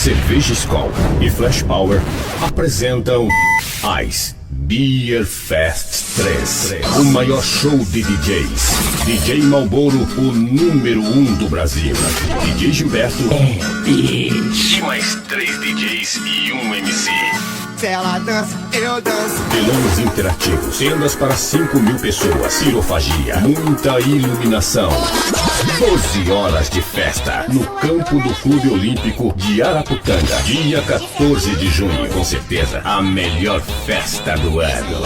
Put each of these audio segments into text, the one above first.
Cerveja Skol e Flash Power apresentam Ice Beer Fest 3, o maior show de DJs. DJ Malboro, o número 1 do Brasil. DJ Gilberto e mais 3 DJs e um MC. Se ela dança, eu danço. Telões interativos, tendas para 5.000 pessoas, cirofagia, muita iluminação. 12 horas de festa no campo do Clube Olímpico de Araputanga. Dia 14 de junho, com certeza a melhor festa do ano.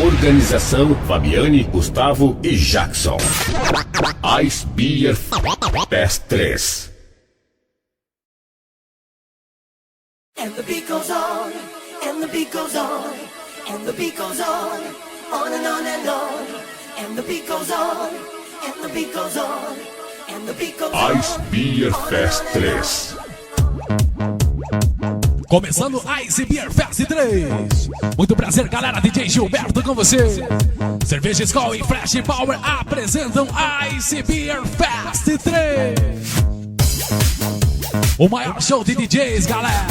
Organização Fabiane, Gustavo e Jackson. Ice Beer Fest 3. And the beat goes on, and the beat goes on, and the beat goes on and on and on. And the beat goes on, and the beat goes on, and the beat goes on. Ice Beer Fest 3. Começando Ice Beer Fest 3. Muito prazer, galera. DJ Gilberto com você. Cerveja Skol e Flash Power apresentam Ice Beer Fest 3. O maior show de DJs, galera.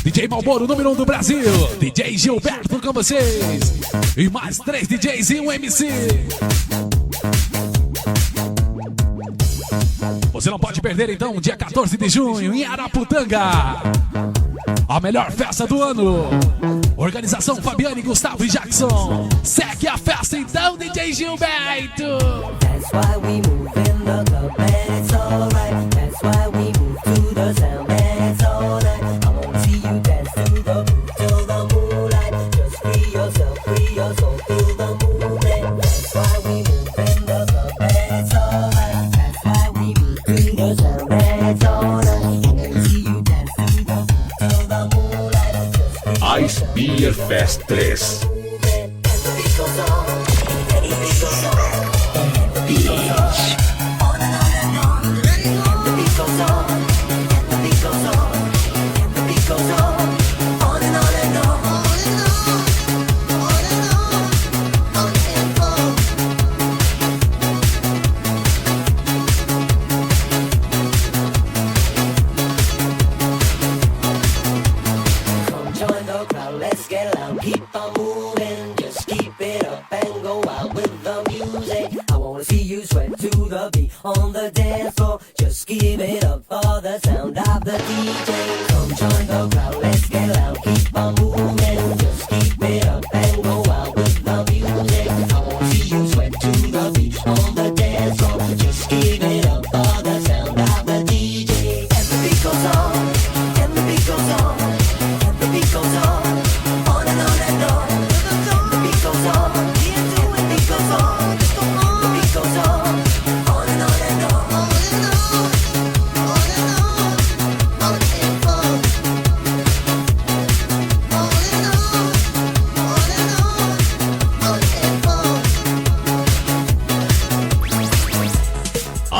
DJ Malboro, número 1 do Brasil. DJ Gilberto com vocês. E mais 3 DJs e um MC. Você não pode perder, então, dia 14 de junho, em Araputanga. A melhor festa do ano. Organização Fabiane, Gustavo e Jackson. Segue a festa, então, DJ Gilberto. That's why we move in the club and it's alright. That's why we move to the sound and it's alright. I wanna see you dance to the beat till the moonlight. Just free yourself, free your soul, feel the movement. That's why we move in the club and it's alright. That's why we move to the sound and it's alright. I wanna see you dance to the beat till the moonlight. Just free Ice Beer Fest 3. and the beat goes on, and the beat goes on. On the dance floor, just give it up for the sound of the DJ. Come join the crowd, let's get loud, keep on moving. Just keep it up and go out with the music. I wanna see you sweat to the beat on the dance floor. Just give it up for the sound of the DJ. And the beat goes on, and the beat goes on, and the beat goes on and on and on. And the beat goes on, and the beat goes on, and the beat goes on.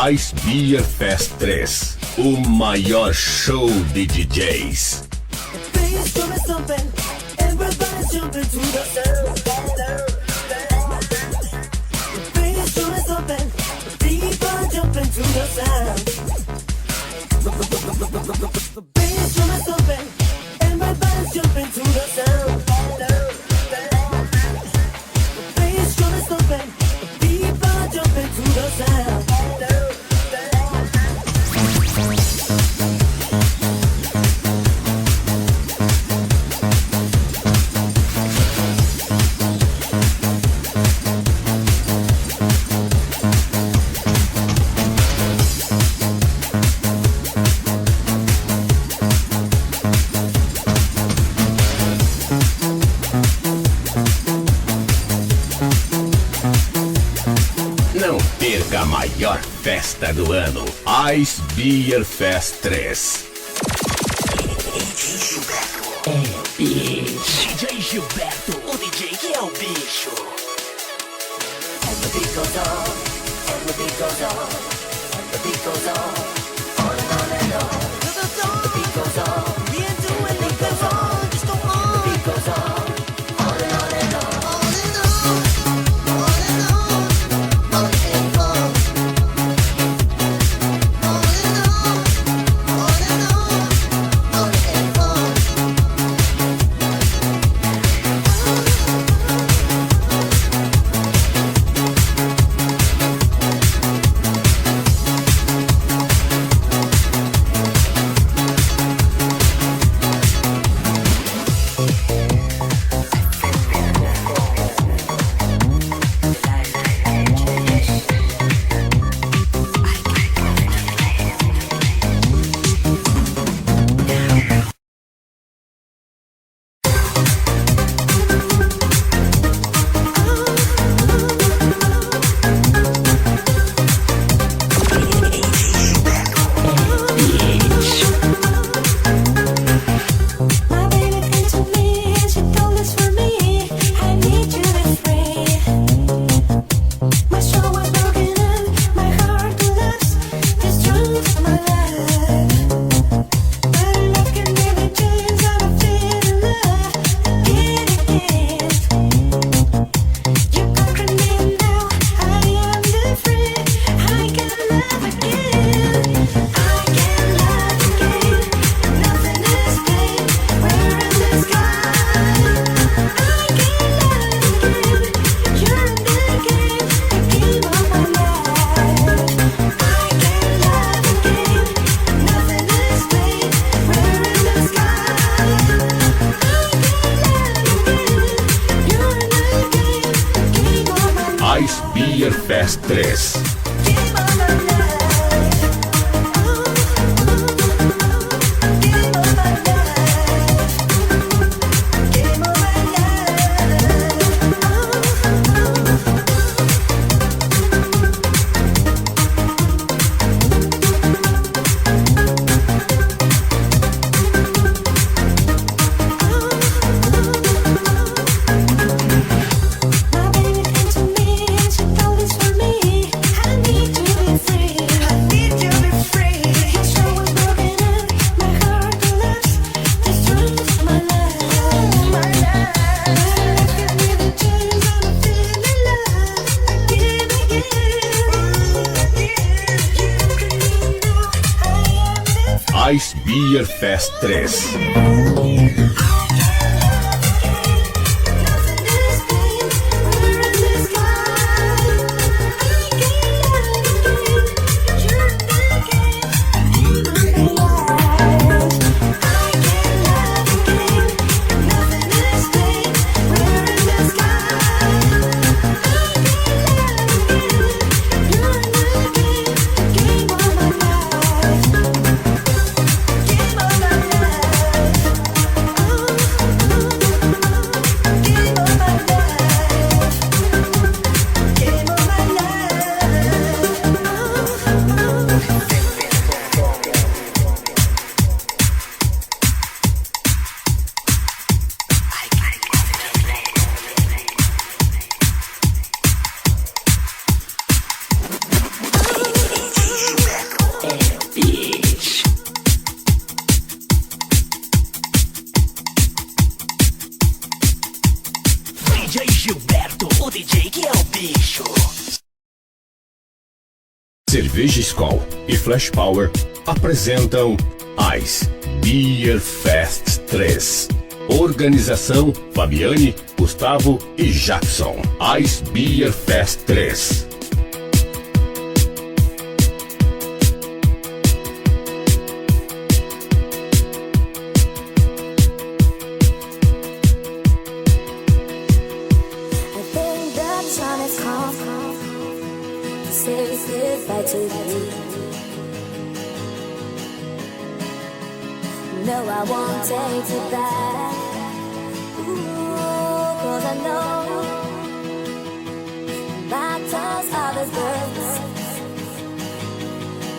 Ice Beer Fest 3, o maior show de DJs. Não perca a maior festa do ano, Ice Beer Fest 3. DJ Gilberto é o bicho. DJ Gilberto, o DJ que é o bicho. And the beat goes on, and the beat goes on, and the beat goes on and on and on. The beat goes on, and the beat goes on, just go on. The beat goes on and on and on. Fest 3. Ice Beer Fest 3. DJ Gilberto, o DJ que é o bicho. Cerveja Skol e Flash Power apresentam Ice Beer Fest 3. Organização Fabiane, Gustavo e Jackson. Ice Beer Fest 3. No, I won't take it back. Ooh, 'cause I know battles are the birds,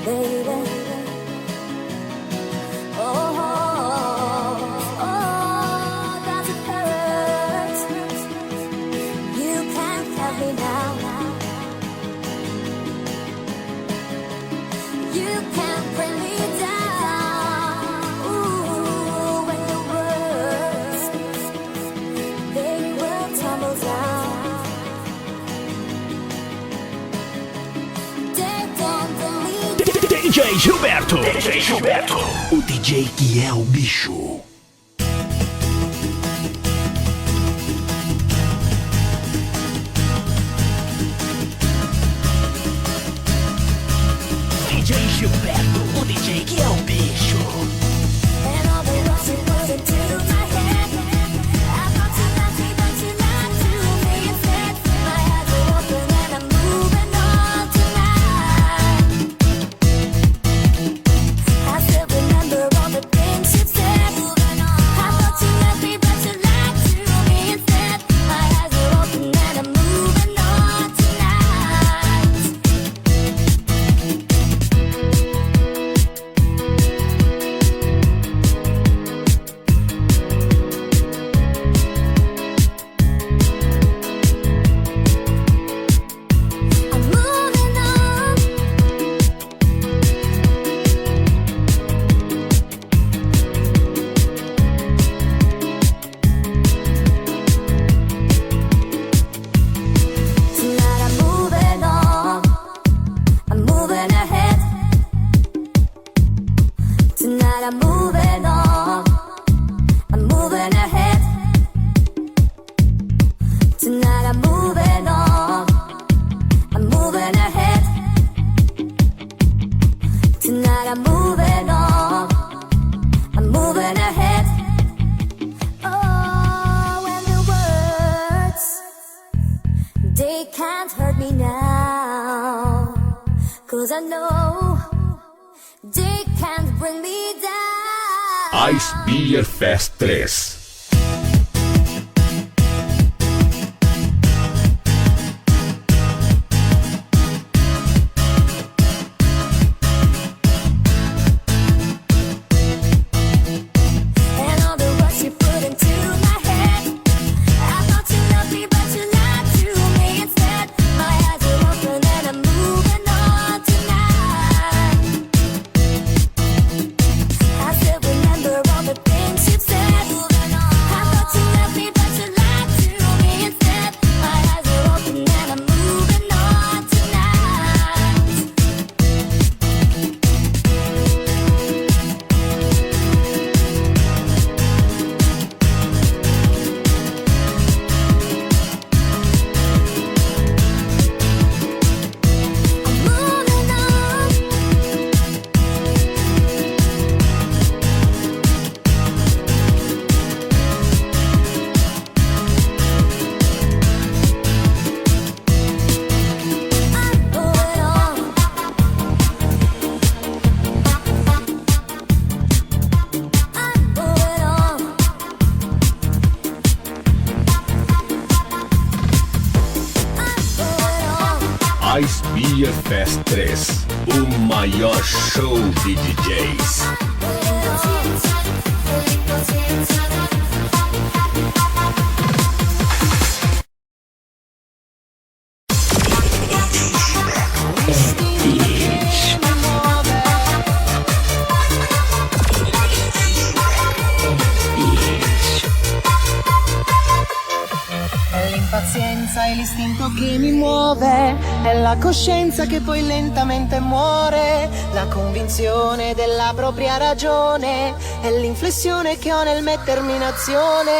baby. Oh, does it hurt? You can't help me now. You can't bring me down. When your words, they will tumble down. They don't believe. DJ Gilberto, o DJ que é o bicho. DJ Gilberto, o DJ que é o bicho. And all the words you put into my head, I thought you loved me, but you lied to me instead. My eyes are open and I'm moving on tonight. I still remember all the things you said. Moving on. I thought you loved me, but you lied to me instead. My eyes are open and I'm moving on tonight. I'm moving on. Tonight I'm moving on. I'm moving ahead. Tonight I'm moving on. I'm moving ahead. Tonight I'm moving on. I'm moving ahead. Tonight I'm moving on. I'm moving ahead. Oh, when the words, they can't hurt me now. 'cause I know they can't bring me down. Ice Beer Fest 3. And all the words you put into my head, I thought you loved me, but you lied to me instead. My eyes are open and I'm moving on tonight. I still remember all the things you said. I thought you loved me, but you lied to me instead. My eyes are open and I'm moving on tonight. I'm moving on. I'm moving on. I'm moving on. I'm moving on. Ice Beer Fest 3. O maior show de DJs. È l'impazienza e l'istinto che mi muove, è la coscienza che poi lentamente muore, la convinzione della propria ragione, è l'inflessione che ho nel mettermi in azione.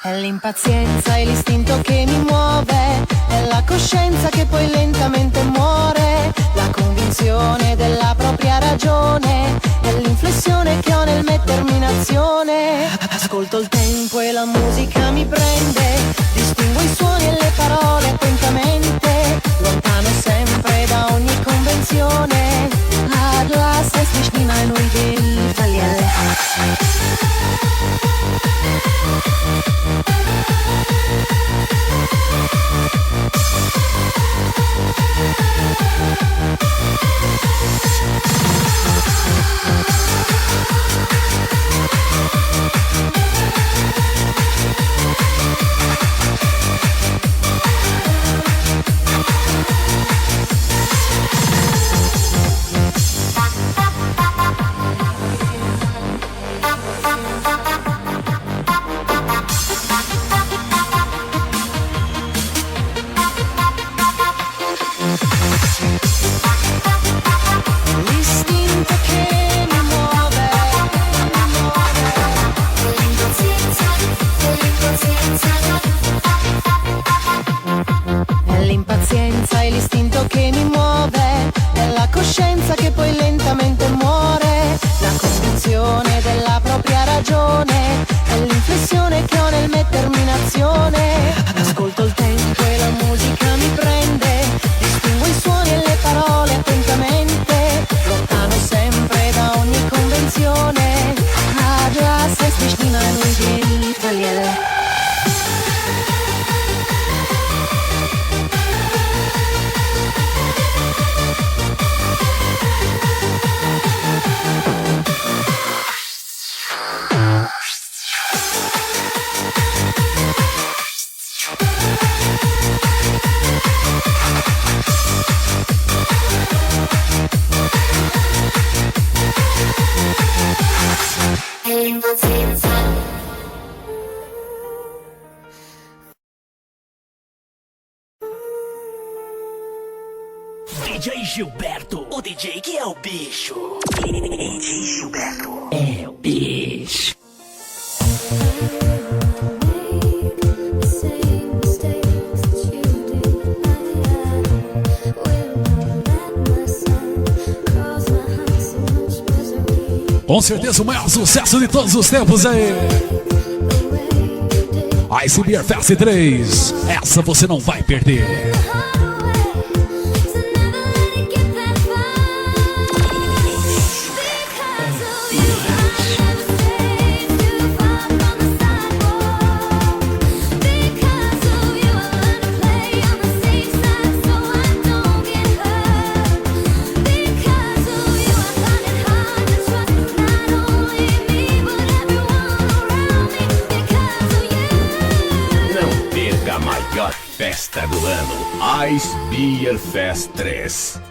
È l'impazienza e l'istinto che mi muove, è la coscienza che poi lentamente muore, la convinzione della propria ragione, è l'inflessione che ho nel mettermi in azione. Ascolto il tempo e la musica mi prende, distingo i suoni e le parole attentamente, lontano sempre da ogni convenzione. Ad last es mich hinein und will verliere. L'istinto che mi muove, è l'impazienza e l'istinto che mi muove, è la coscienza che poi lentamente muore, la convinzione della propria ragione, è l'inflessione che ho nel mettermi in azione. Ascolto il tempo e la musica mi prende, distingo i suoni e le parole attentamente, lontano sempre da ogni convenzione. Ah, già se mich hinein und will verliere. DJ Gilberto, o DJ que é o bicho. DJ Gilberto é o bicho. Com certeza o maior sucesso de todos os tempos aí. Ice Beer Fest 3. Essa você não vai perder. Tonight Ice Beer Fest 3.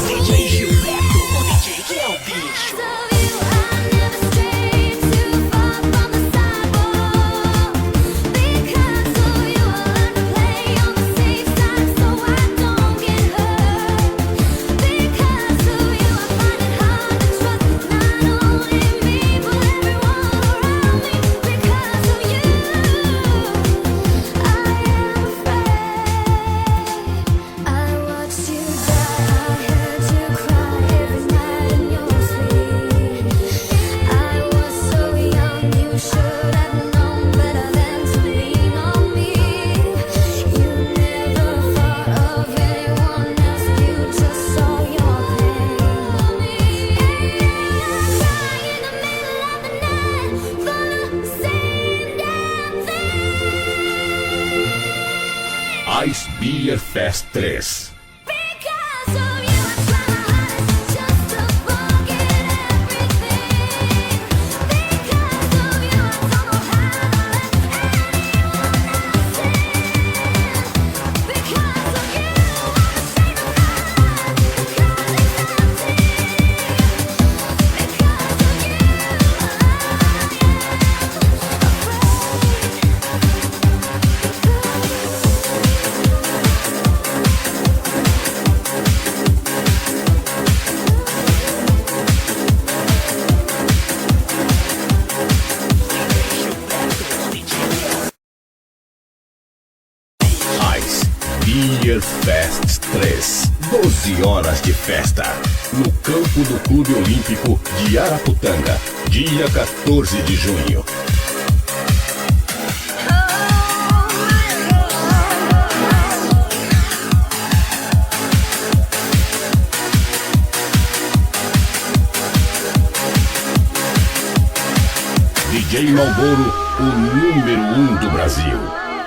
DJ Gilberto, o DJ que é o bicho. Ice Beer Fest 3. Beer Fest 3. 12 horas de festa. No campo do Clube Olímpico de Araputanga, dia 14 de junho. DJ Malboro, o número 1 do Brasil.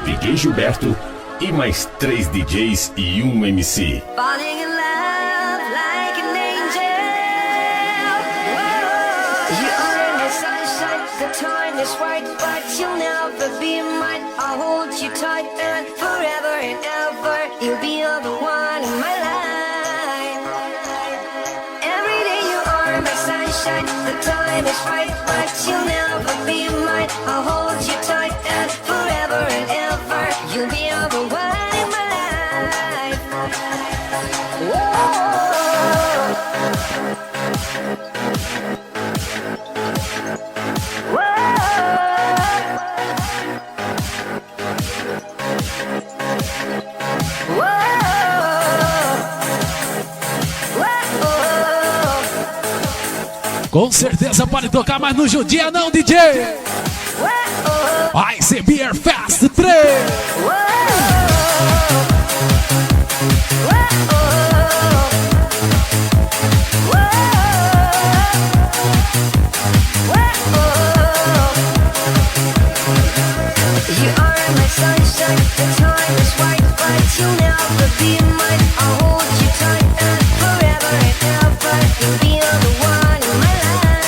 DJ Gilberto e mais 3 DJs e um MC. Falling in love like an angel. You are my sunshine, the time is right, but you'll never be mine. I'll hold you tight and forever and ever. You'll be the one in my life. Every day you are my sunshine, the time is right, but you'll never be mine. I'll hold you tight and forever and ever. You'll be the one in my life. Whoa. Com certeza pode tocar, mas no judia não, DJ. Ice Beer Fest 3. You are my sunshine, the time is right, but you'll never be mine. I'll hold you tight and forever and ever. You'll be the one in my life.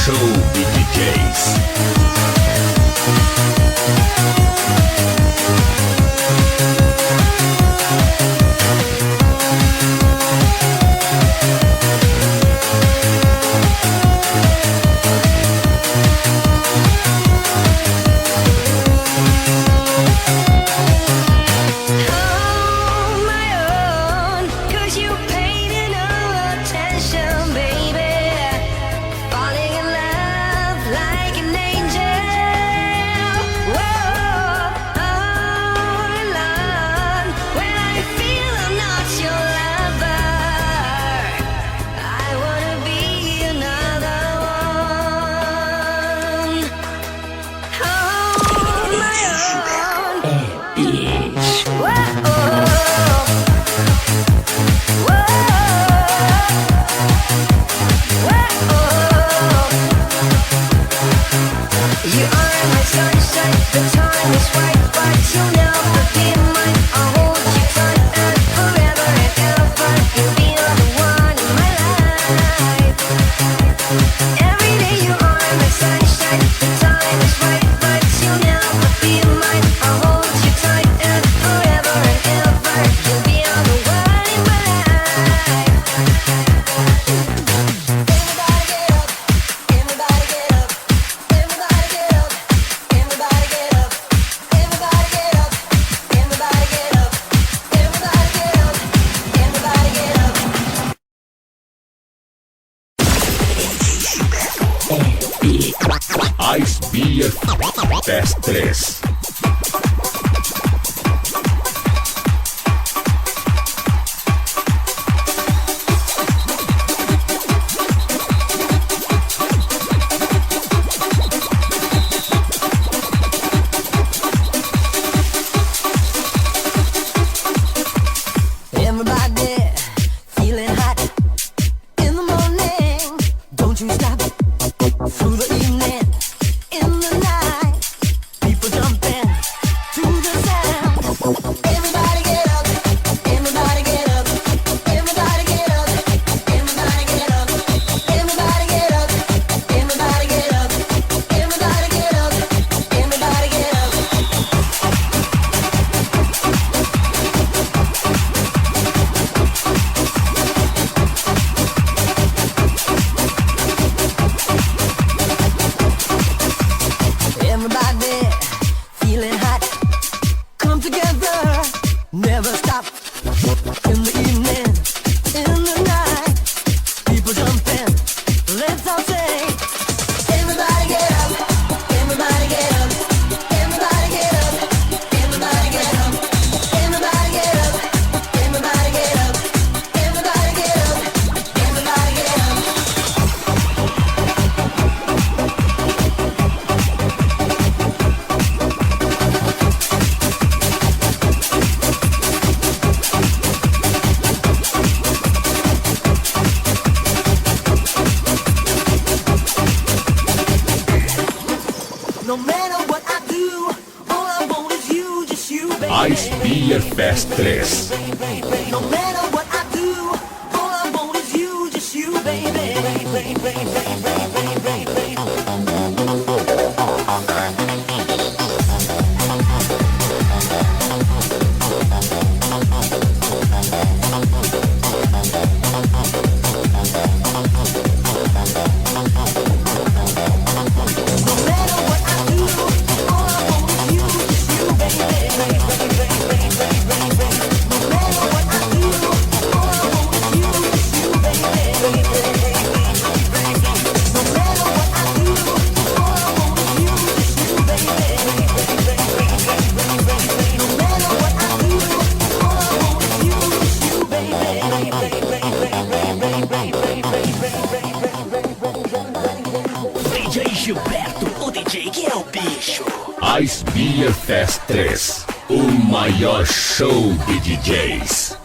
show de DJs. On my own, 'cause you paid enough attention, baby. Falling in love like an angel. Whoa, all alone. When I feel I'm not your lover, I wanna be another one. On my own. You are my sunshine, the time is right, but you'll never be mine. I'll hold you tight and forever and ever. You'll be the one in my life. Every day you are my sunshine, the time is right, but you'll never be mine. I'll hold you tight and forever and ever. You'll be the one in my life. Everybody get up, everybody get up, everybody get up, everybody get up, everybody get up, everybody get up, everybody get up, everybody get up. Ice Beer Fest 3. Everybody feeling hot in the morning. Don't you stop through the evening, in the night. People jumping to the sound. Everybody get up, everybody get up, everybody get up, everybody get up, everybody get up, everybody get up, everybody get up, everybody get up. Everybody feeling hot, come together, never stop. In the evening, in the night, people jumping, let's all sing. Everybody get up, everybody get up, everybody get up, everybody get up, everybody get up, everybody get up, everybody get up, everybody get up. No matter what I do, all I want is you, just you, baby. Ice Beer Fest 3. No matter what I do, all I want is you, just you, baby. No matter what I do, all I want is you, just you, baby. No matter what I do, all I want is you, just you, baby. No matter what I do, all I want is you, just you, baby. No matter what I do, all I want is you, just you, DJ Gilberto, o DJ que é o bicho. Ice Beer Fest 3. O maior show de DJs.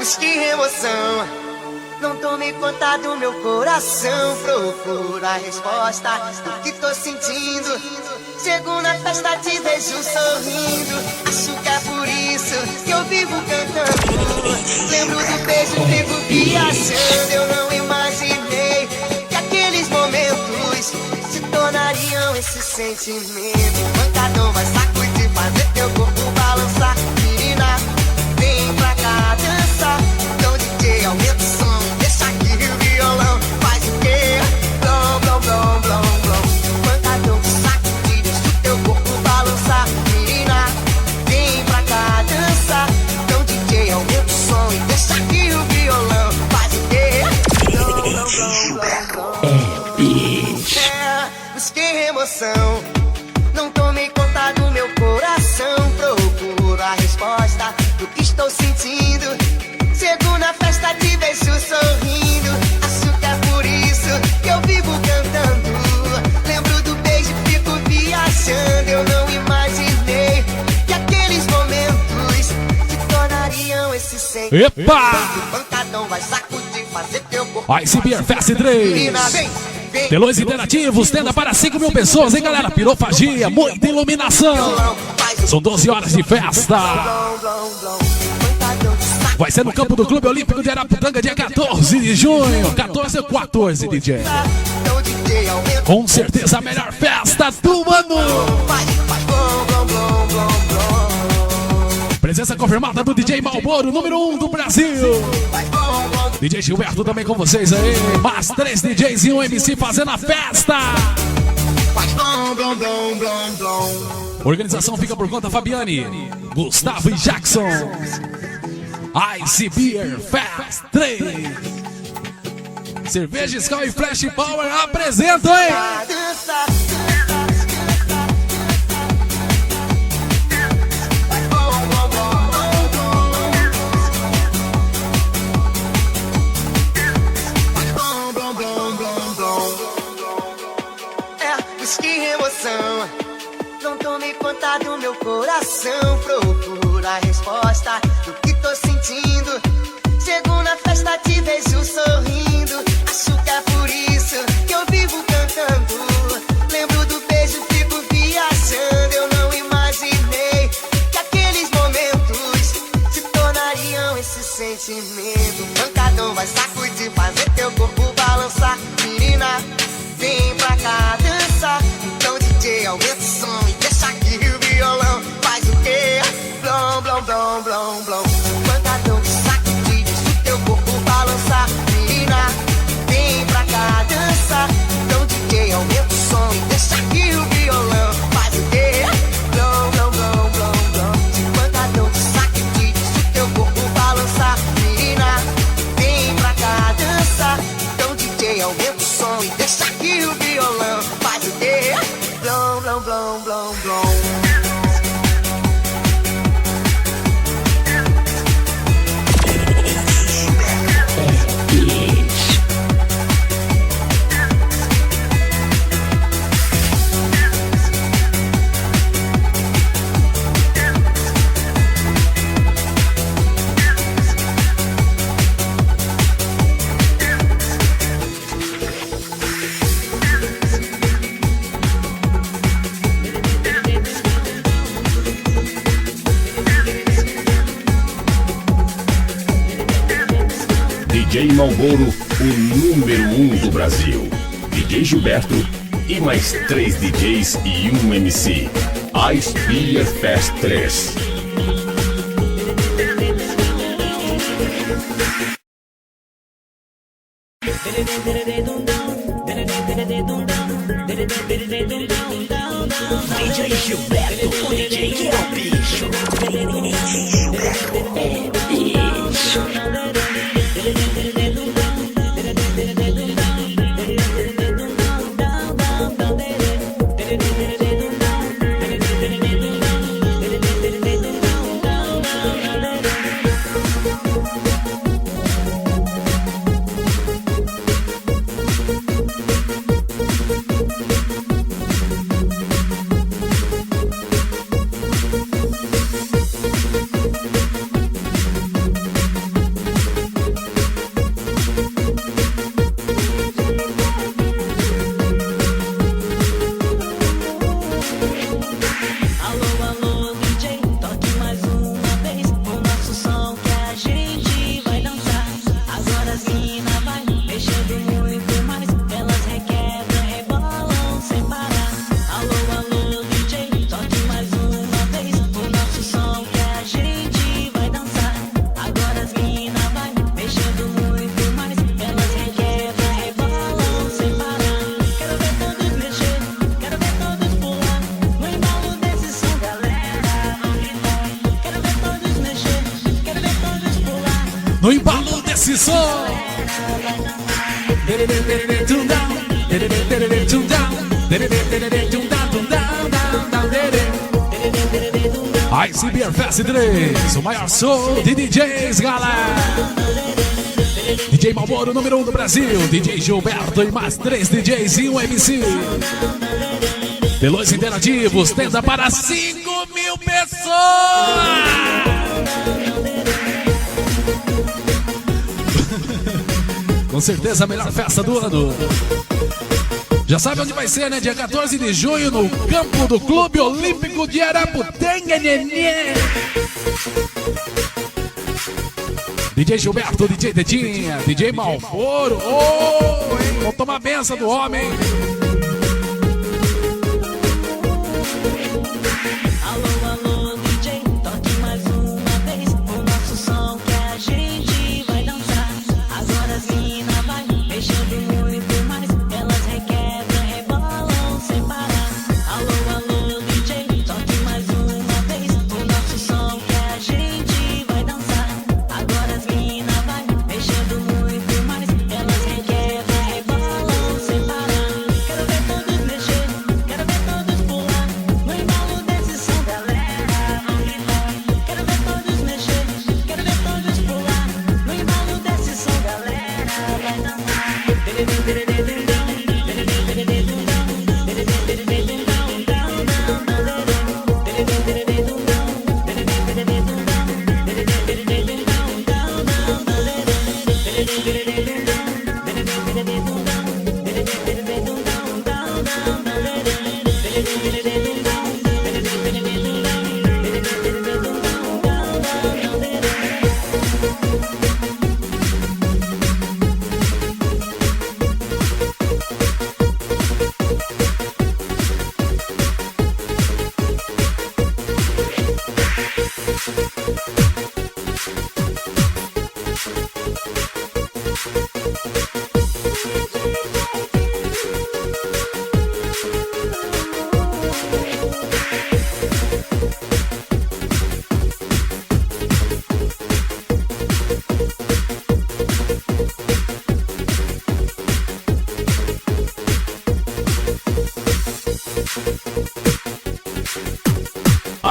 mas que emoção. Não tome conta do meu coração. Procura a resposta do que tô sentindo. Chego na festa, te vejo sorrindo. Acho que é por isso que eu vivo cantando. Lembro do beijo, fico viajando. Eu não imaginei que aqueles momentos se tornariam esse sentimento. Pancadão vai sacudir, fazer teu corpo balançar. Menina, vem pra cá dançar. Então DJ, aumenta o som, deixa aqui o violão. Faz o quê? Blom, blom, blom, blom, blom. Pancadão vai sacudir, deixa o teu corpo balançar. Menina, vem pra cá dançar. Então DJ, aumenta o som e deixa aqui o violão. Faz o quê? Blom, blom, blom, blom, blom. É, mas que emoção. Não tomei conta do meu coração. Procuro a resposta do que estou sentindo. Chego na festa, te vejo sorrindo. Acho que é por isso que eu vivo cantando. Lembro do beijo, fico viajando. Eu não imaginei que aqueles momentos se tornariam esse sentimento. Epa! Pancadão vai sacudir, fazer teu corpo. Ice Beer Fest 3. Menina, vem, vem. Telões interativos, tenda para 5.000 pessoas, hein, galera? Pirofagia, muita iluminação. São 12 horas de festa. Vai ser no campo do Clube Olímpico de Araputanga, dia 14 de junho. 14 ou 14, DJ. Com certeza a melhor festa do ano. Presença confirmada do DJ Malboro, número 1 do Brasil. DJ Gilberto também com vocês aí. Mais 3 DJs e um MC fazendo a festa. Organização fica por conta Fabiane, Gustavo e Jackson. Ice Beer Fest 3. Cerveja Skol e Flash Power apresentam, hein? Que emoção. Não tome conta do meu coração. Procura a resposta do que tô sentindo. Chego na festa, te vejo sorrindo. Acho que é por isso que eu vivo cantando. Lembro do beijo, fico viajando. Eu não imaginei que aqueles momentos se tornariam esse sentimento. Pancadão vai sacudir, fazer teu corpo balançar. Menina, vem pra cá dançar. Então DJ, aumenta o som e deixa aqui o violão. Faz o quê? Blom, blom, blom, blom, blom. Pancadão de sacudir, deixa o teu corpo balançar. Menina, vem pra cá dançar. Então DJ, aumenta o som e deixa aqui o violão. Faz o quê? Blom, blom, blom, blom, blom. Pancadão de sacudir, deixa o teu corpo balançar. Menina, vem pra cá dançar. Então DJ, aumenta o som e deixa aqui o violão. Faz o quê? Blom, blom, blom, blom, blom. DJ Malboro, o número 1 do Brasil. DJ Gilberto e mais 3 DJs e um MC. Ice Beer Fest 3. DJ Gilberto, o DJ que é o bicho. Gilberto é o bicho. no embalo desse som. Ice Beer Fest 3, o maior show de DJs, galera. DJ Malboro, número 1 do Brasil, DJ Gilberto e mais 3 DJs e um MC. Telões interativos, tenda para 5.000 pessoas. Com certeza a melhor festa do ano. Já sabe onde vai ser, né? Dia 14 de junho no campo do Clube Olímpico de Araputanga, nenê. DJ Gilberto, DJ Tetinha, DJ Malboro. Oh, hein? Vamos tomar a benção do homem. Alô, alô, DJ, toque mais uma vez o nosso som que a gente vai dançar. Agora as mina vai mexendo muito mais, elas requebram, rebolam sem parar. Alô, alô, DJ, toque mais uma vez o nosso som que a gente vai dançar. Agora as mina vai mexendo muito mais, elas requebram, rebolam sem parar. Quero ver todos mexer, quero ver todos pular no embalo desse som, galera. Quero ver todos mexer, quero ver todos pular no embalo desse som, galera. Vai dançar.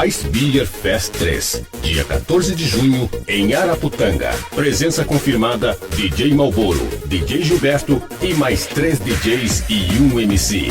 Ice Beer Fest 3, dia 14 de junho, em Araputanga. Presença confirmada: DJ Malboro, DJ Gilberto e mais 3 DJs e um MC.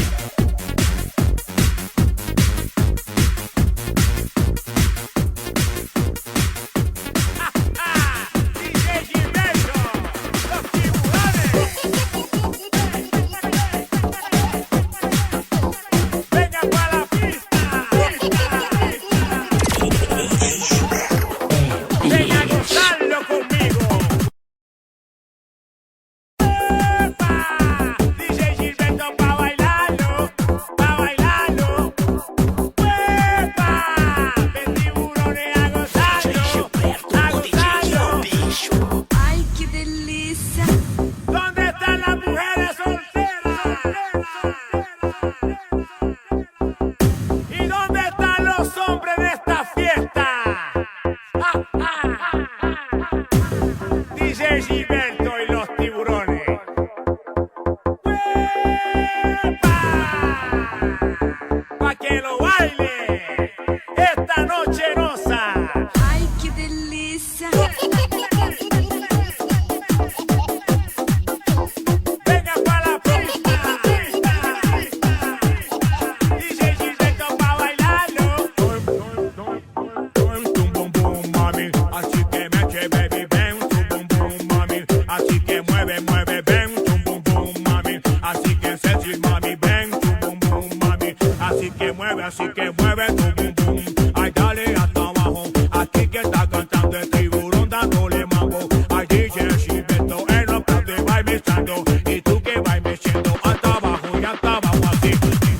Así que mueve tu bum bum, ay dale hasta abajo, aquí que está cantando el tiburón dándole mambo, ay DJ Gilberto en los platos va mezclando, y tú que vas meciendo hasta abajo y hasta abajo así,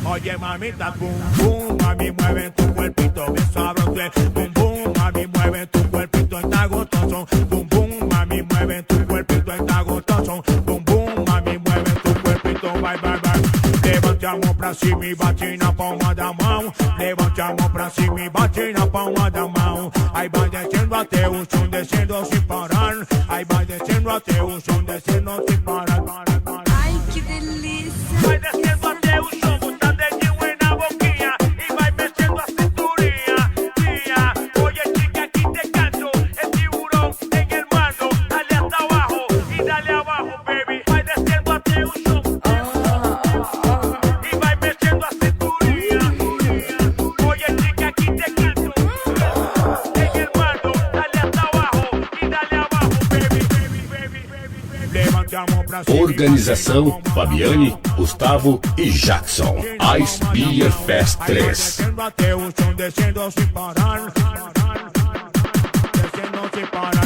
oye mamita bum bum, mami mueve tu cuerpito bien sabroso, bum bum, mami mueve tu cuerpito está gostoso, bum bum, mami mueve tu cuerpito está gostoso, bum bum, mami mueve tu cuerpito, bye bye bye, levanta Levante a mão pra cima e bate na palma da mão. Levante a mão pra cima e bate na palma da mão. Aí vai descendo até o chão, descendo sem parar. Aí vai descendo até o chão, descendo sem parar. Ai, que delícia. Vai descendo até o chão, bota dedinho aí na boquinha e vai mexendo a cinturinha. Tía, oye chica, aquí te canto. El tiburón en el mando, dale hasta abajo y dale abajo, baby. Vai descendo até o chão y vai mexendo a cinturinha. Oye chica, aquí te canto. En el mando, dale hasta abajo y dale abajo, baby. Levante a mão pra cima. Organização Fabiane, Gustavo e Jackson. Ice Beer Fest 3. Descendo até o chão, descendo sem parar. Descendo sem parar.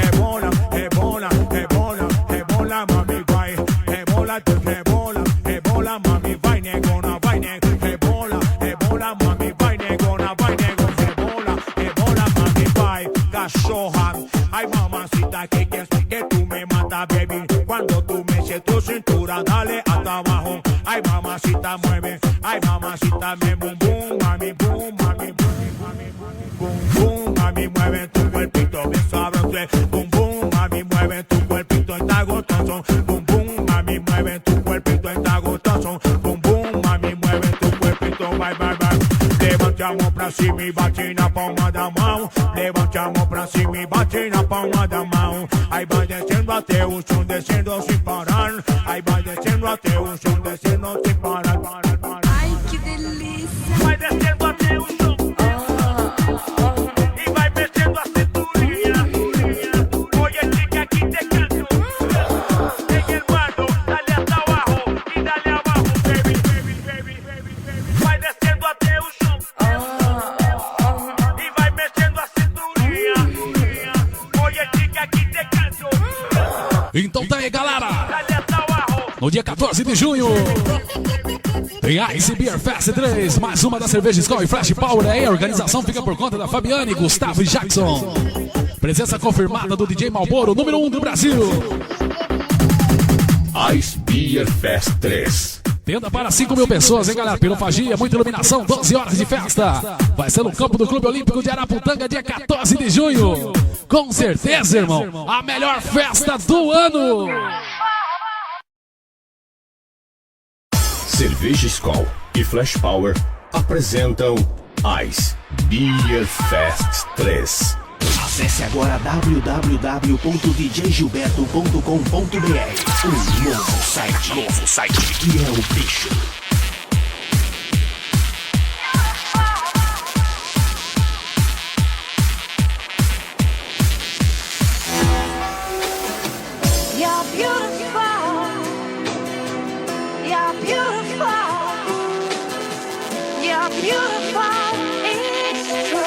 Rebola, rebola, rebola, rebola, mami, vai. Rebola, rebola, rebola, mami, vai, negona, vai, negona. Rebola, rebola, mami, vai, negona, vai, negona. Rebola, rebola, mami, vai. Cachorra, ay, mamacita, que tú me matas, baby. Cuando tú mexes tu cintura, dale hasta abajo. Ay, mamacita, mueve. Ay, mamacita, me boom, boom, mami, boom, mami, boom, mami, boom, boom, mami, mueve tu cuerpito, bien sabroso. Boom, boom, mami, mueve tu cuerpito, está gustoso. Boom, boom, mami, mueve tu cuerpito, está gustoso. Boom, boom, mami, mueve tu cuerpito, bye, bye, bye. Levante a mão pra cima e bate na palma da mão. Levante a mão pra cima e bate na palma da mão. Aí vai descendo até o chão, descendo sem parar. Aí vai descendo até o chão, descendo sem parar. Ai, que delícia. Vai descendo até o chão e vai mexendo a cinturinha. Oye chica, aquí te canto. En el mando, dale hasta abajo y dale abajo, baby. Vai descendo até o chão e vai mexendo a cinturinha. Oye chica, aquí te canto. Então tá aí, galera. Dale hasta abajo. No dia 14 de junho tem Ice Beer Fest 3, mais uma da cerveja Skol e Flash Power aí. A organização fica por conta da Fabiane, Gustavo e Jackson. Presença confirmada do DJ Malboro, número 1 do Brasil. Ice Beer Fest 3. Tenda para 5 mil pessoas, hein, galera? Pirofagia, muita iluminação, 12 horas de festa. Vai ser no campo do Clube Olímpico de Araputanga, dia 14 de junho. Com certeza, irmão, a melhor festa do ano. Cerveja Skol e Flash Power apresentam Ice Beer Fest 3. Acesse agora www.djgilberto.com.br. Um novo site que é o bicho. You're beautiful. You're beautiful. You're beautiful. It's true.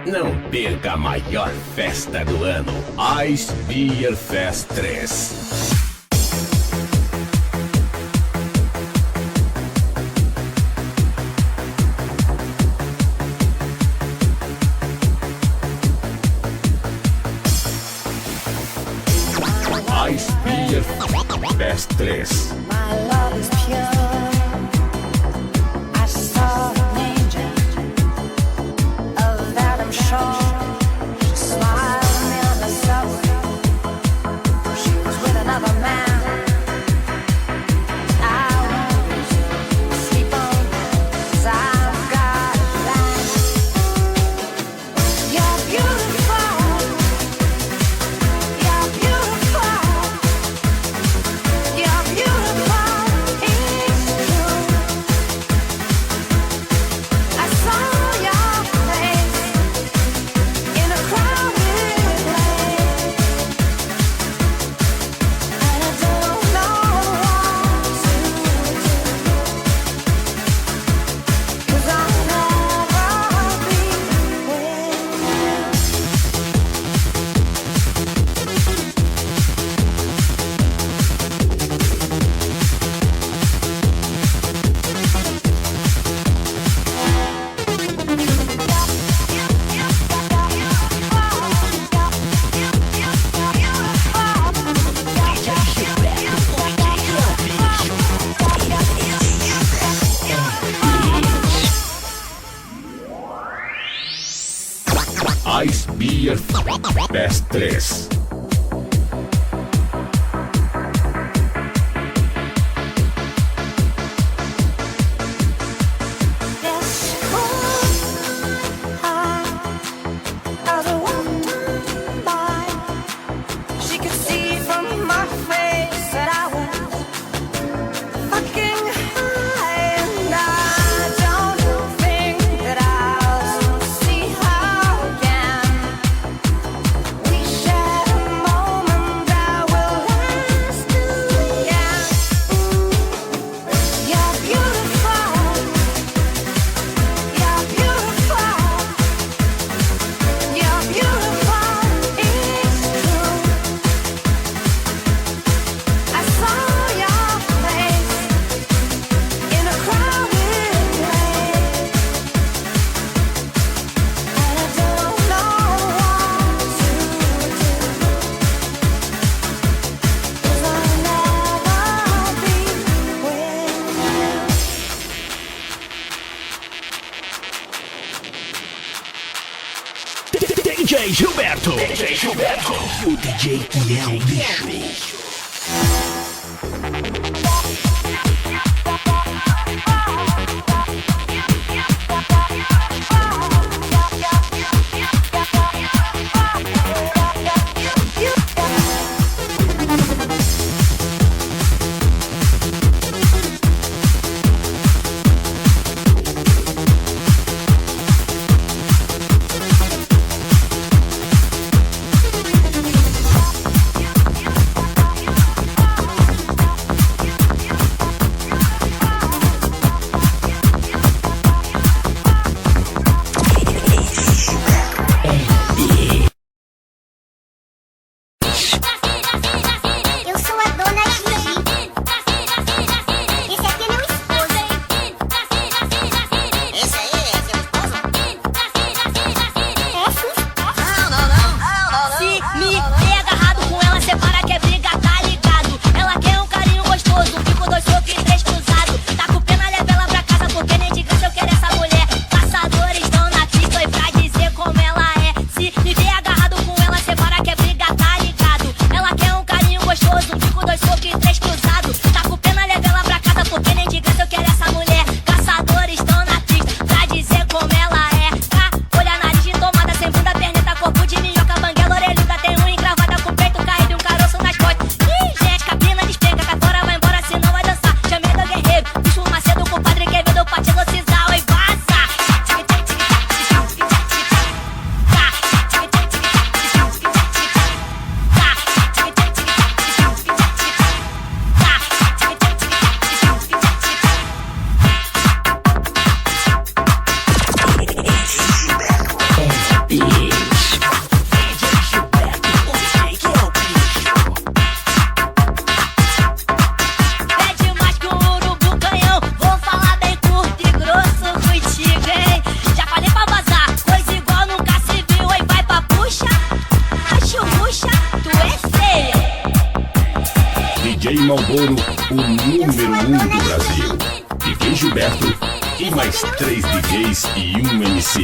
Não perca a maior festa do ano, Ice Beer Fest 3. Ice Beer Fest 3. My love is pure. I saw an angel. Of that I'm sure. She smiled at me on the subway. She was with another man. I won't sleep on, 'cause I've got a plan. You're beautiful. You're beautiful. You're beautiful. Ice Beer Fest 3. DJ Gilberto. DJ Gilberto. O DJ que é o bicho. DJ Malboro, o número 1 do Brasil. DJ Gilberto e mais 3 DJs e um MC.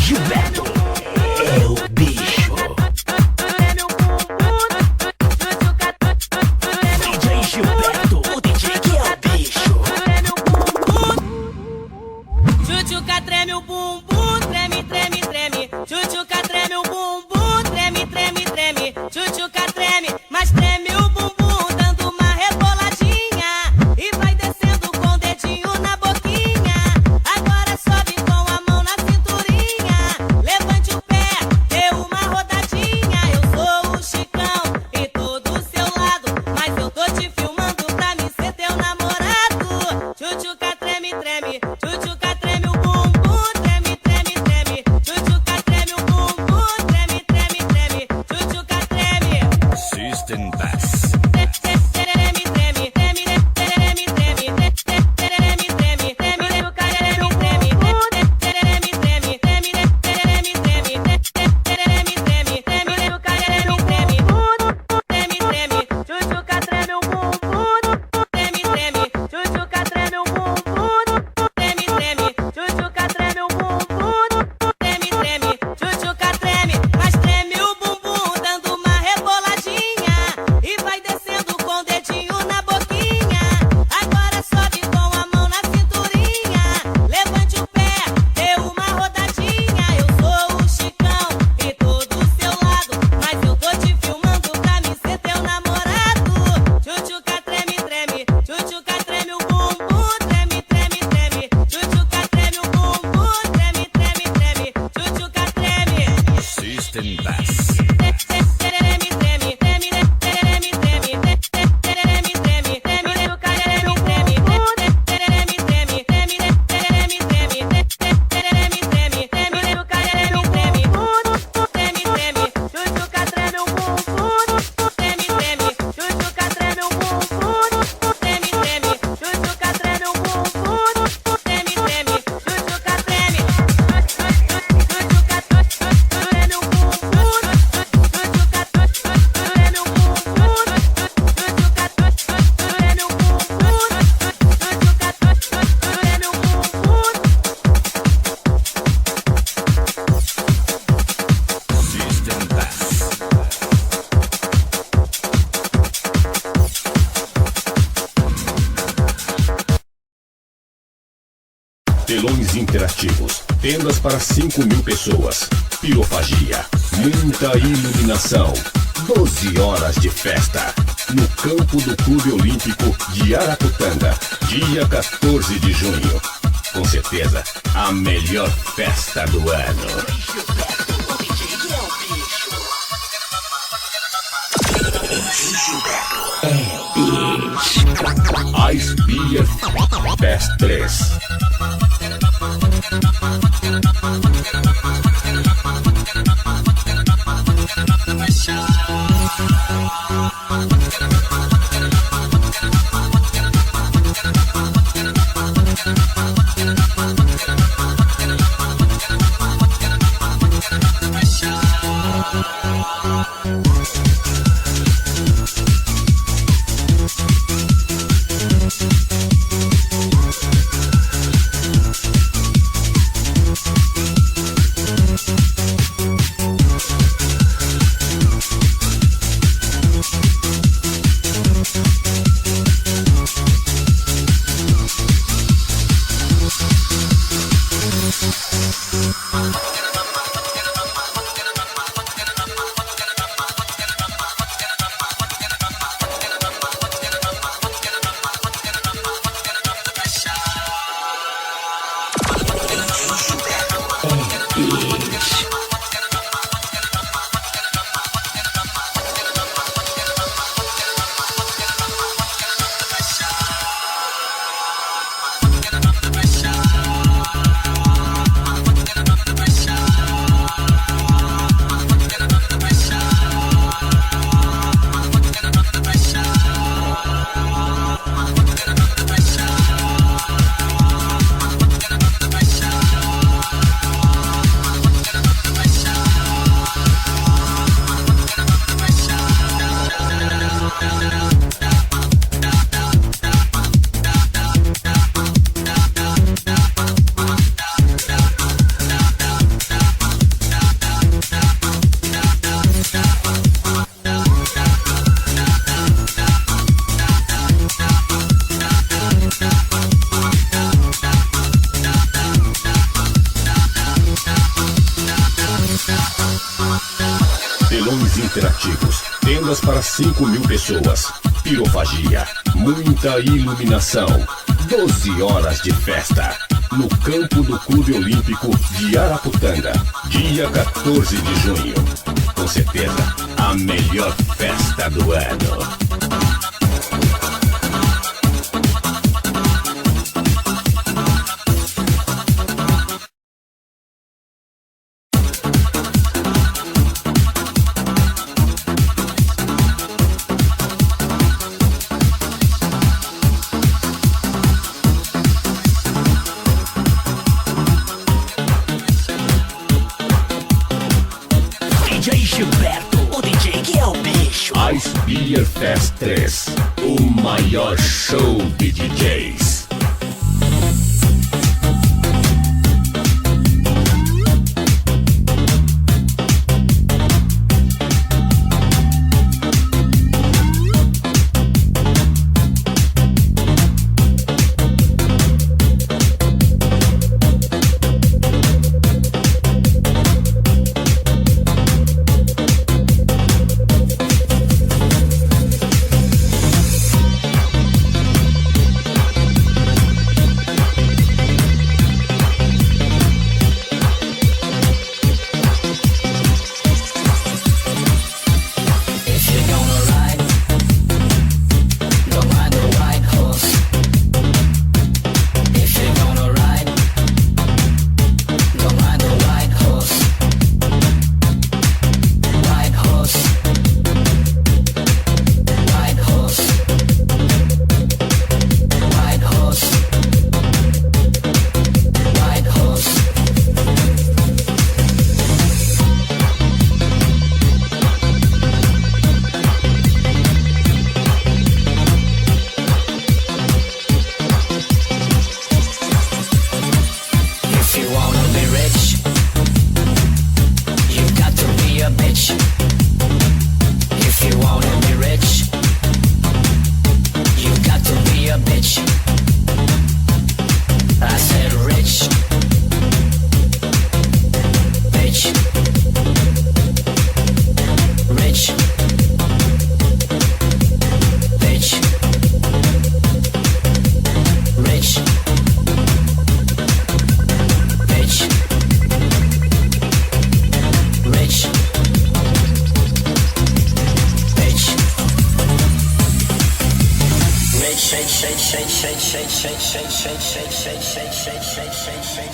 Gilberto é o bicho. DJ Gilberto, o DJ que é o bicho. Tchutchuca treme o bumbum, treme, treme, treme. Tchutchuca treme o bumbum, treme, treme, treme. Tchutchuca treme, mas treme o bumbum, dando uma reboladinha e vai descendo com o dedinho na boquinha. Agora sobe com a mão na cinturinha. Levante o pé, dê uma rodadinha. Eu sou o Chicão e tô do seu lado, mas eu tô te filmando pra mim ser teu namorado. Tchutchuca treme, treme. Tchutchuca treme o bumbum, treme, treme, treme. Tchutchuca treme o bumbum, treme, treme, treme. Tchutchuca treme. System Bass. Treme, treme, treme, treme, treme, treme. interativos, tendas para 5.000 pessoas, pirofagia, muita iluminação, 12 horas de festa, no campo do Clube Olímpico de Araputanga, dia 14 de junho. Com certeza, a melhor festa do ano. Ice Beer Fest 3. Telões interativos, tendas para 5.000 pessoas, pirofagia, muita iluminação, 12 horas de festa, no campo do Clube Olímpico de Araputanga, dia 14 de junho. Com certeza, a melhor festa do ano. DJ Gilberto, o DJ que é o bicho. Ice Beer Fest 3, o maior show de DJs.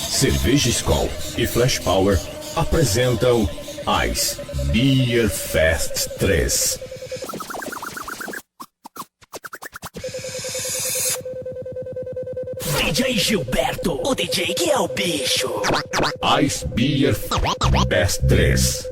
Cerveja Skol e Flash Power apresentam Ice Beer Fest 3. DJ Gilberto, o DJ que é o bicho. Ice Beer Fest 3.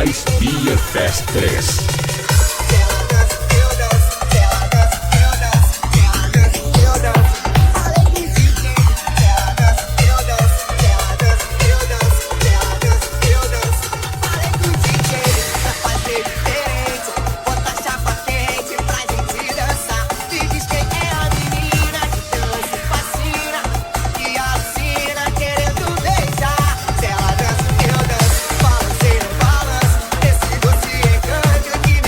Ice Beer Fest 3. Que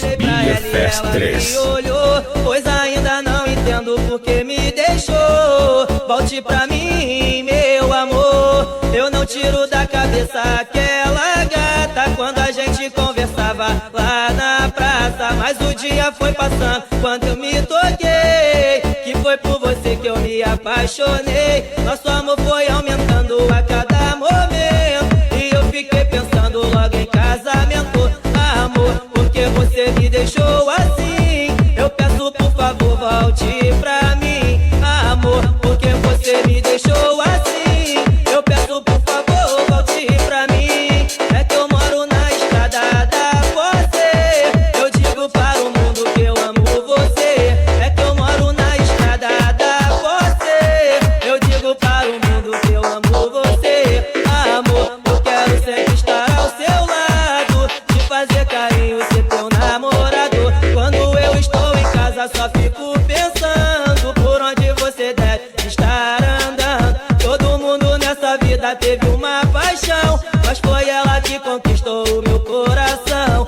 olhei pra Beer ela e Fest ela 3. me olhou, pois ainda não entendo por que me deixou. Volte pra mim, meu amor, eu não tiro da cabeça aquela gata. Quando a gente conversava lá na praça, mas o dia foi passando quando eu me toquei que foi por você que eu me apaixonei. Nosso amor foi aumentando a cada momento e eu fiquei pensando logo em casamento. Amor, porque você me deixou assim? Eu peço por favor, volte pra mim. Amor, porque você me deixou assim? Eu peço por favor, volte pra mim. É que eu moro na estrada da você. Eu digo para o mundo que eu amo você. É que eu moro na estrada da você. Eu digo para o mundo que eu amo você. Amor, eu quero sempre estar ao seu lado, te fazer carinho, ser teu namorado. Quando eu estou em casa só fico pensando por onde você deve estar andando. Todo mundo nessa vida teve uma paixão, mas foi ela que conquistou o meu coração.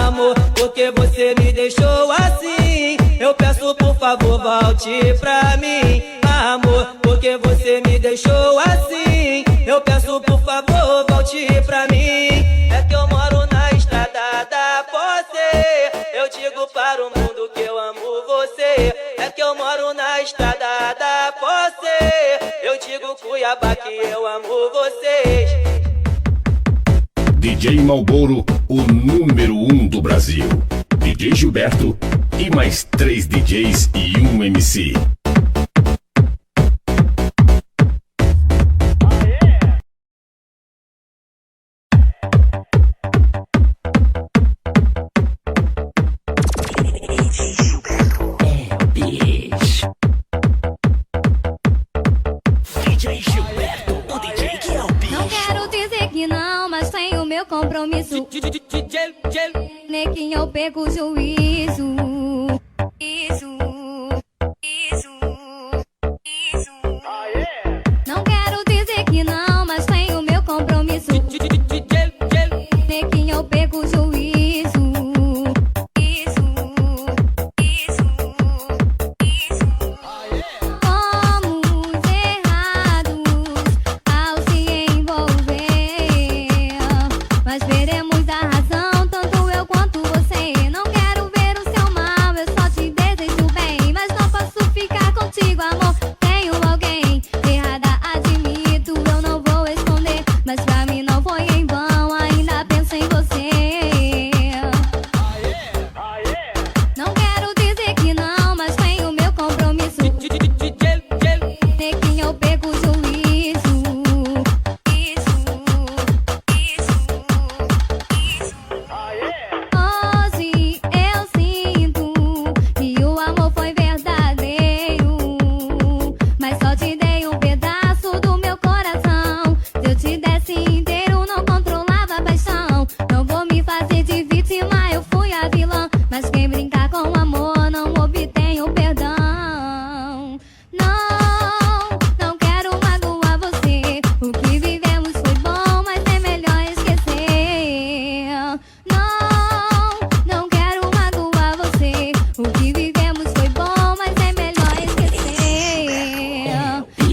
Amor, porque você me deixou assim? Eu peço por favor, volte pra mim. Amor, porque você me deixou assim? Eu peço por favor, volte pra mim. É que eu moro na estrada da você. Eu digo para o mundo que eu amo você. É que eu moro na estrada da você. Eu digo Cuiabá que eu amo vocês. DJ Malboro, o número 1 do Brasil. DJ Gilberto e mais 3 DJs e um MC. DJ Gilberto, o DJ que é o bicho. Não quero dizer que não, mas tenho meu compromisso. Nequinho, eu perco o juízo. Isso. Não quero dizer que não, mas tenho meu compromisso. Nequinho, eu perco o juízo. Fomos errados ao se envolver, mas veremos a razão, tanto eu quanto você. Não quero ver o seu mal, eu só te desejo bem, mas não posso ficar contigo, amor. Tenho alguém errada, admito, eu não vou esconder, mas pra mim não foi em vão, ainda penso em você. Não quero dizer que não, mas tenho meu compromisso. Nequinho, eu perco o juízo. Hoje eu sinto que o amor foi verdadeiro, mas só te dei um pedaço do meu coração. Se eu te desse inteiro, não controlava a paixão. Não vou me fazer de vítima, eu fui a vilã, mas quem brincar com amor não obtém o perdão. Não quero magoar você. O que vivemos foi bom, mas é melhor esquecer. Não quero magoar você. O que vivemos foi bom, mas é melhor esquecer.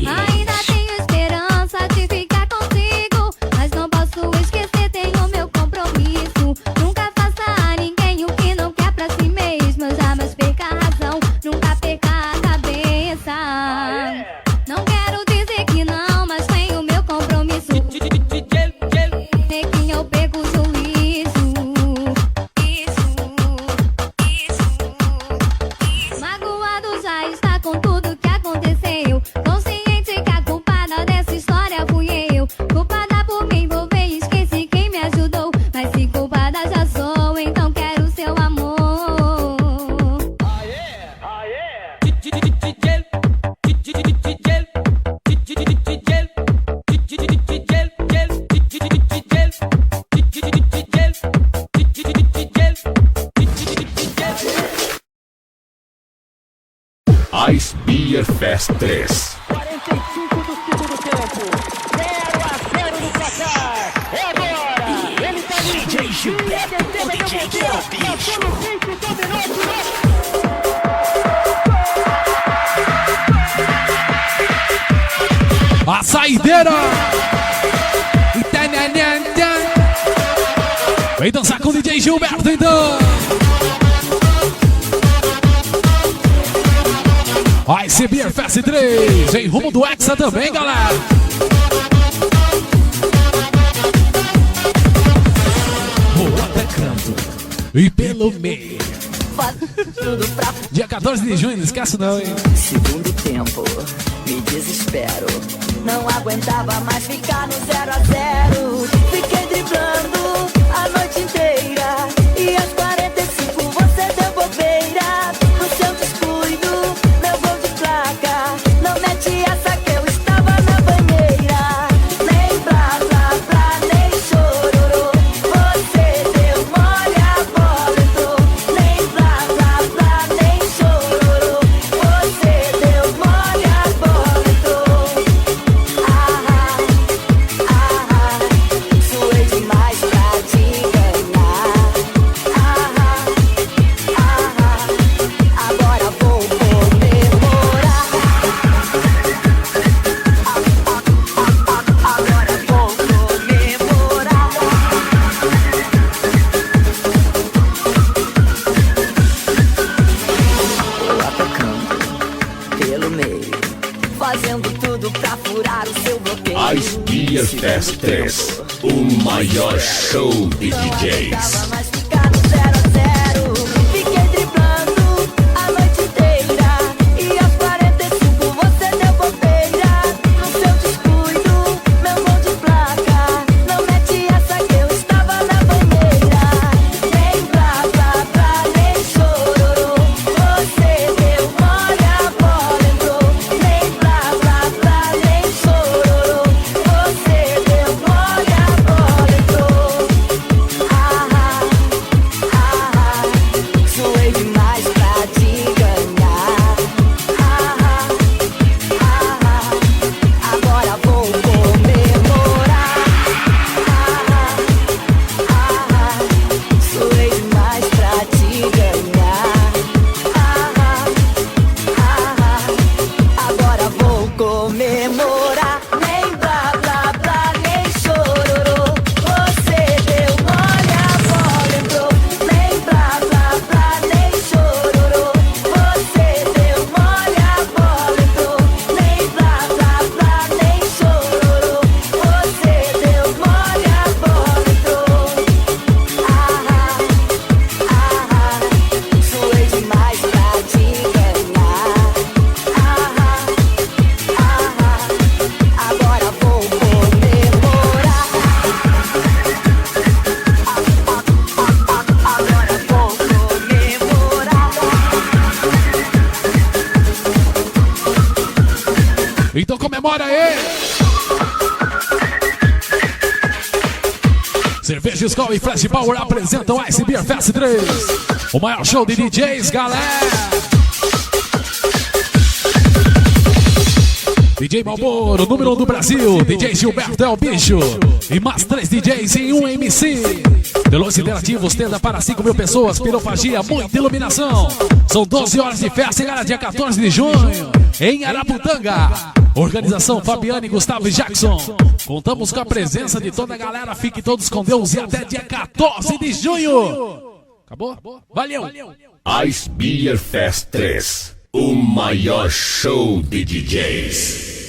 Ainda tenho esperança de ficar contigo, mas não posso esquecer, tenho meu compromisso. Nunca faça a ninguém o que não quer pra si mesmo. Jamais perca a razão, nunca perca a cabeça. Não quero dizer que não, mas tenho meu compromisso. Nequinho, eu perco o juízo. Magoado já está com tudo que aconteceu, consciente que a culpada dessa história fui eu. Culpada por me envolver, esqueci quem me ajudou, mas se culpada já sou, então quero seu amor. Ice Beer Fest 3. 45 do segundo tempo. 0-0 no placar. É agora. Ele tá DJ Gilberto, o DJ DJ que é o bicho. A saideira. Vem dançar com o DJ Gilberto, então. Ice Beer Fest 3. Em rumo do Hexa também, galera. Vou atacando. E pelo meio. Dia 14 de junho, não esquece não, hein? Segundo tempo, me desespero. Não aguentava mais ficar no 0 a 0. Fiquei driblando a noite inteira. E às 45 você deu bobeira. No seu descuido, meu gol de placa. Não mete essa que eu estava na banheira. Nem blá blá blá, nem chororô. Você deu mole, a bola entrou. Nem blá blá blá, nem chororô. Você deu mole, a bola entrou. Suei demais pra te ganhar. Agora vou comemorar. Agora vou comemorar. Vou atacando pelo meio, fazendo tudo pra furar o seu bloqueio. Ice Beer Fest 3, o maior show de DJs. Tava mais ficar no 0 a 0. Fiquei driblando a noite inteira. E aos 45 você deu bobeira. No seu descuido, meu gol de placa. Não mete essa que eu estava na banheira. Nem blá blá blá, nem chororô. Você deu mole, a bola entrou. Nem blá blá blá, nem chororô. Você deu mole, a bola entrou. Suei demais pra te ganhar. Agora vou comemorar. Suei demais pra te ganhar. Agora vou comemorar. Nem blá blá blá, nem chororô. Você deu mole, a bola entrou. Nem blá blá blá, nem chororô. Você deu mole, a bola entrou. Nem blá blá blá, nem chororô. Você deu mole, a bola entrou. Suei demais pra te ganhar. Agora vou comemorar. Agora vou comemorar. Então comemora aí! Cerveja Skol e Flash Power apresentam Ice Beer Fest 3. O maior show de DJs, galera! DJ Malboro, número 1 do Brasil. DJ Gilberto é o bicho. E mais 3 DJs em um MC. Telões interativos, tenda para 5.000 pessoas. Pirofagia, muita iluminação. São 12 horas de festa, galera, dia 14 de junho. Em Araputanga. Organização Fabiane, Gustavo e Jackson. Contamos com a presença de toda a galera. Fiquem todos com Deus e até dia 14 de junho. Acabou? Valeu! Ice Beer Fest 3, o maior show de DJs.